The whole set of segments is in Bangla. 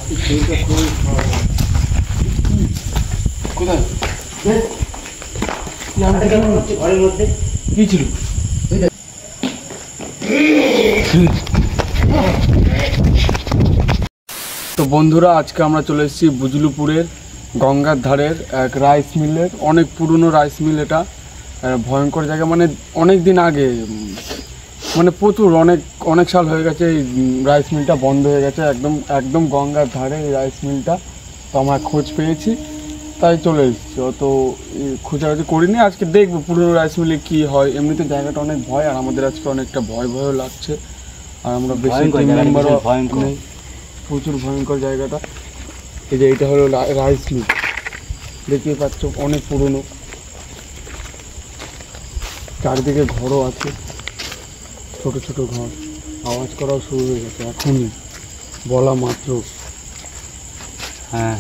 কোথায় ঘরের মধ্যে কি ছিল? তো বন্ধুরা, আজকে আমরা চলে এসেছি বুজলুপুরের গঙ্গার ধারের এক রাইস মিলের, অনেক পুরনো রাইস মিল। এটা ভয়ঙ্কর জায়গা, মানে অনেক দিন আগে, মানে প্রচুর অনেক সাল হয়ে গেছে এই রাইস মিলটা বন্ধ হয়ে গেছে। একদম গঙ্গার ধারে এই রাইস মিলটা। তো আমরা খোঁজ পেয়েছি, তাই চলে এসেছি। অত খোঁজাখুঁজি করিনি, আজকে দেখবো পুরনো রাইস মিলে কী হয়। এমনিতে জায়গাটা অনেক ভয়, আর আমাদের আজকে অনেকটা ভয়ও লাগছে। আর আমরা বেশি টিম মেম্বারও নেই, প্রচুর ভয়ঙ্কর জায়গাটা। এই যে এইটা হলো রাইস মিল, দেখতেই পাচ্ছ, অনেক পুরনো। চারিদিকে ঘরও আছে, ছোট ছোট ঘর। আওয়াজ করাও শুরু হয়ে গেছে এখনই, বলা মাত্র। হ্যাঁ,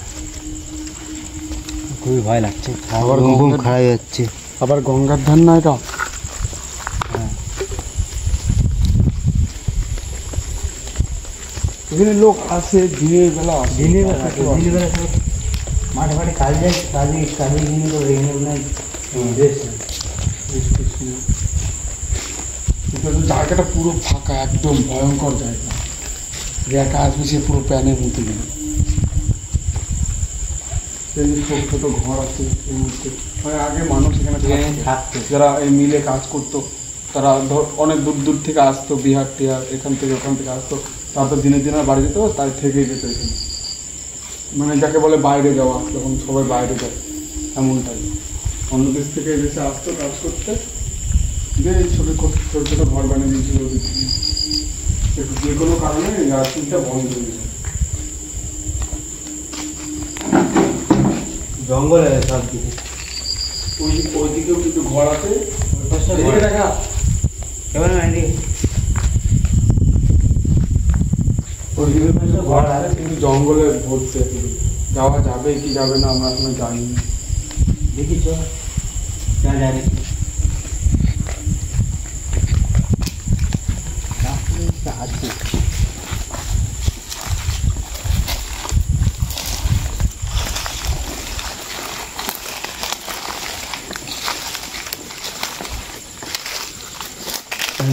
খুবই ভয় লাগছে। আবার ঘুম খারাপ যাচ্ছে। আবার গঙ্গার ধার না এটা? হ্যাঁ, এখানে লোক আসে দিনের বেলা, দিনের বেলা সব মাঠে মাঠে কাজ যায়, কাজে গিয়ে তো এখানে জায়গাটা পুরো ফাঁকা, একদম ভয়ঙ্কর জায়গা। যে একা আসবে সে পুরো প্যানের মধ্যে গেল। ছোট ছোট ঘর আছে এর মধ্যে, মানে আগে মানুষ এখানে থাকতো, যারা এই মিলে কাজ করতো। তারা অনেক দূর দূর থেকে আসতো, বিহার টিহার এখান থেকে ওখান থেকে আসতো। তারপর দিনে দিনে বাড়ি যেত, তাই থেকেই যেত এখানে। মানে যাকে বলে বাইরে যাওয়া, যখন সবাই বাইরে যায় এমনটাই। অন্য দেশ থেকে দেশে আসতো কাজ করতে, যে ছোট ছোট ঘর বানিয়ে দিয়েছিল। যে কোনো কারণে রাজনীতিটা বন্ধ হয়ে যায়। জঙ্গল আছে সব দিকে। ওইদিকেও কিছু ঘর আছে। কেমন ওইদিকে ঘর আছে, কিন্তু জঙ্গলে ভরছে। যাওয়া যাবে কি যাবে না আমরা এখনো জানি না। দেখি চল জানি আছে।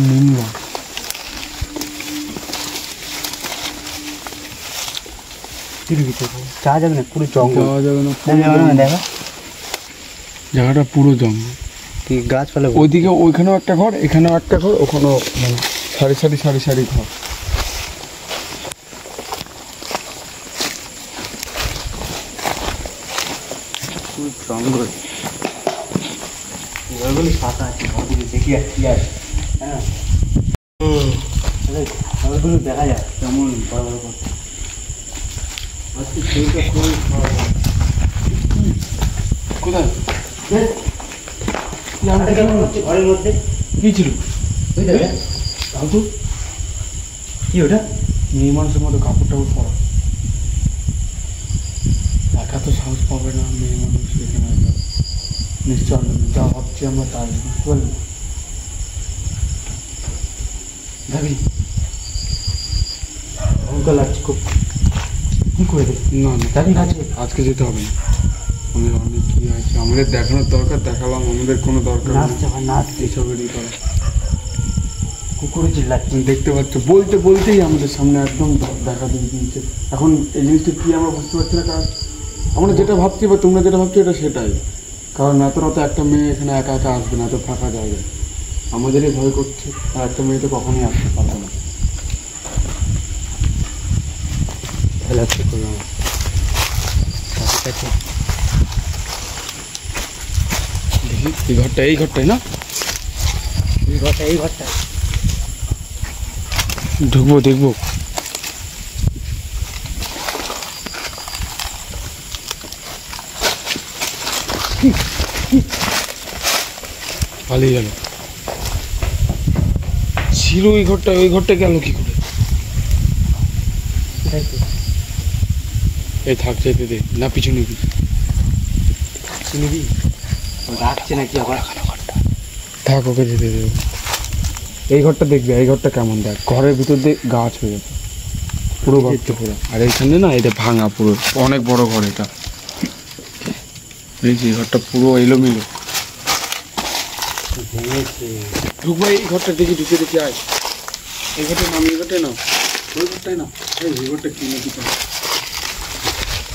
নিম্ন যাওয়া যাবে না, পুরো জঙ্গল। যাওয়া যাবে না, দেখো জায়গাটা পুরো জঙ্গল। কি গাছপালা। ওইদিকে ওইখানেও একটা ঘর, এখানেও একটা ঘর, ওখানেও মানে সারি সারি সারি সারি ঘর। জঙ্গল ঘরগুলি ফাঁকা আছে, ঘরগুলি দেখি কি আছে। হ্যাঁ, ঘরগুলো দেখা যায় কেমন বড় বড় করছে। আজকে সেইটা খুবই কোথায় ঘরের মধ্যে কি ছিল? কি ওটা? মেয়ে মানুষের মতো কাপড় টাপড় পরা, একা তো সাহস পাবে না মেয়ে মানুষ এখানে। নিশ্চয় যা ভাবছি আমরা তাই, বুঝতে পারলি? ভাবি ভয়ঙ্কর লাগছে খুব। কি করে দেখ না না, যাবি কাছে? আজকে যেতে হবে না। আমাদের অনেক কি আছে, আমাদের দেখানোর দরকার দেখালাম, আমাদের কোনো দরকার নাচ নেই যাবা, নাচ এসবেরই করা। কুকুরে চিল্লাচ্ছে, তুমি দেখতে পাচ্ছ, বলতেই আমাদের সামনে একদম দেখা দিয়ে দিয়েছে। এখন এই জিনিসটা কি আমরা বুঝতে পারছি না, কারণ আমরা যেটা ভাবছি বা তোমরা যেটা ভাবছো এটা সেটাই। কারণ এত রাতে একটা মেয়ে এখানে একা একা আসবে না, এত ফাঁকা জায়গায়। আমাদেরই ভয় করছে, আর একটা মেয়ে তো কখনোই আসতে পারবে না। ভয় লাগছে খুব আমার। দেখি এই ঘরটাই না, এই ঘরটা ঢুকবো, দেখবো। পালিয়ে গেল, ছিল ওই ঘরটা গেল কি করে? এই থাক, যেতে দে না, পিছু নিবি ডাকছে নাকি আবার? থাক, ওকে যেতে দেবো। এই ঘরটা দেখবি, এই ঘরটা কেমন, দেখ ঘরের ভিতর দিয়ে গাছ হয়ে যাবে। পুরো ঘরটা পুরো। আর এইখানে না এটা ভাঙা পুরো, অনেক বড় ঘর এটা। এই যে ঘরটা পুরো এলোমেলো। ঢুক ভাই, এই ঘরটা দেখি, ঢুকে দেখি আয়। এই ঘরটা নাম, এই ঘরটাই না, ওই ঘরটাই না, এই ঘরটা কি নাকি,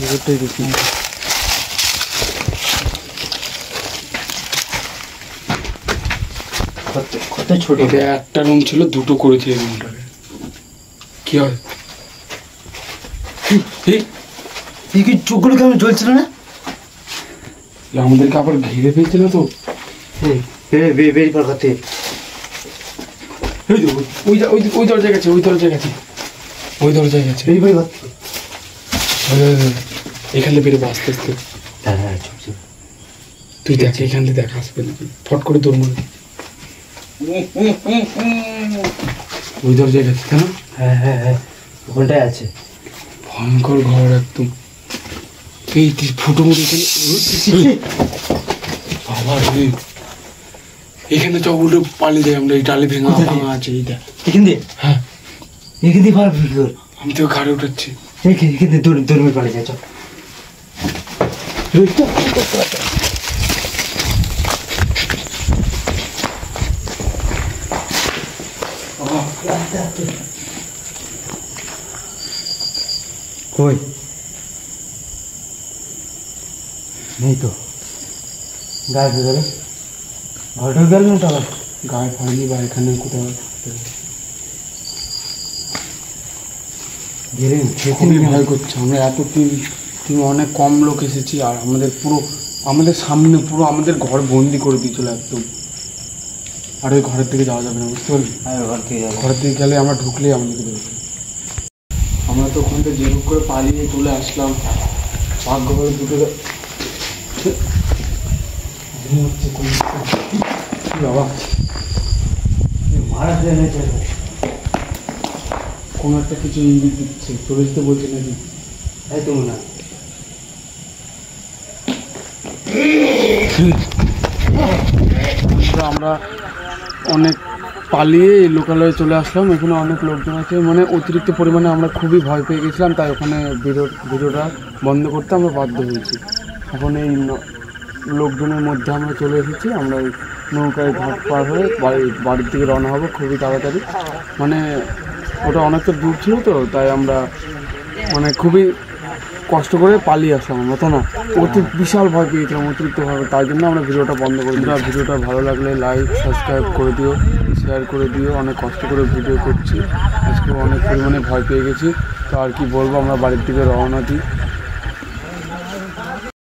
এই ঘরটাই দেখি। কত ছোট। এটা একটা রুম ছিল, দুটো করেছে এই রুমটাকে। কি হয় এই কি চোখগুলো কেমন জ্বলছিল না? আমাদেরকে আবার ঘিরে ফেলছিল তো। বেরি পর করতে ওই দরজায় গেছে, ওই দরজায় গেছে, ওই দরজায় গেছে। বেরি পর করতে। এখানে বেরোবো আস্তে আস্তে। হ্যাঁ চুপ চুপ। তুই দেখ, এখান থেকে দেখ আসবে নাকি, ফট করে দৌড় মারবি। ওই দরজায় গেছে কেন? হ্যাঁ ওখানটায় আছে। ভয়ঙ্কর ঘর একদম। এই ফুটো মুটো এখানে। বাবা রে, এখানে তো উল্টো পালিয়ে যাই আমরা। এই টালি ভেঙা ভাঙা আছে এইটা। এখান দিয়ে? হ্যাঁ, এখান দিয়ে পারবি কি করে? আমি তো ঘাড়ে উঠাচ্ছি। এখান দিয়ে দৌড়ে পালিয়ে যায়, চল। কই নেই তো, গায়ে গেলে ঘরটা গেল না টাকা গায়ে পাইনি বা এখানে কোথাও। খুবই ভয় করছে। আমরা এত টিম অনেক কম লোক এসেছি, আর আমাদের পুরো আমাদের সামনে পুরো আমাদের ঘর বন্দি করে দিয়েছিল একদম। আর ওই ঘরের দিকে যাওয়া যাবে না, বুঝতে পারলি? ঘরের দিকে গেলে আমরা ঢুকলেই আমাদেরকে দেবে। আমরা তো ওখান থেকে যেরকম করে পালিয়ে চলে আসলাম। ভাগ্য করে দুটো বাবা, মারা গেছে কোনো একটা কিছু ইঙ্গিত দিচ্ছে, চলে যেতে বলছে নাকি? তাই তো মনে হয়। আমরা অনেক পালিয়ে এই লোকালয়ে চলে আসলাম। এখানে অনেক লোকজন আছে, মানে অতিরিক্ত পরিমাণে আমরা খুবই ভয় পেয়ে গেছিলাম, তাই ওখানে ভিডিওটা বন্ধ করতে আমরা বাধ্য হয়েছি। এখন এই লোকজনের মধ্যে আমরা চলে এসেছি। আমরা এই নৌকায় ঘাট পার হয়ে বাড়ির দিকে রওনা হবো খুবই তাড়াতাড়ি। মানে ওটা অনেকটা দূর ছিল তো, তাই আমরা মানে খুবই কষ্ট করে পালিয়ে আসলাম আমরা, তাই না? বিশাল ভয় পেয়েছিলাম অতিরিক্তভাবে, তাই জন্য আমরা ভিডিওটা বন্ধ করে দিলাম। ভিডিওটা ভালো লাগলে লাইক সাবস্ক্রাইব করে দিও, শেয়ার করে দিও। অনেক কষ্ট করে ভিডিও করছি, আজকে অনেক পরিমাণে ভয় পেয়ে গেছি। তো আর কি বলবো, আমরা বাড়ির দিকে রওনা দিই।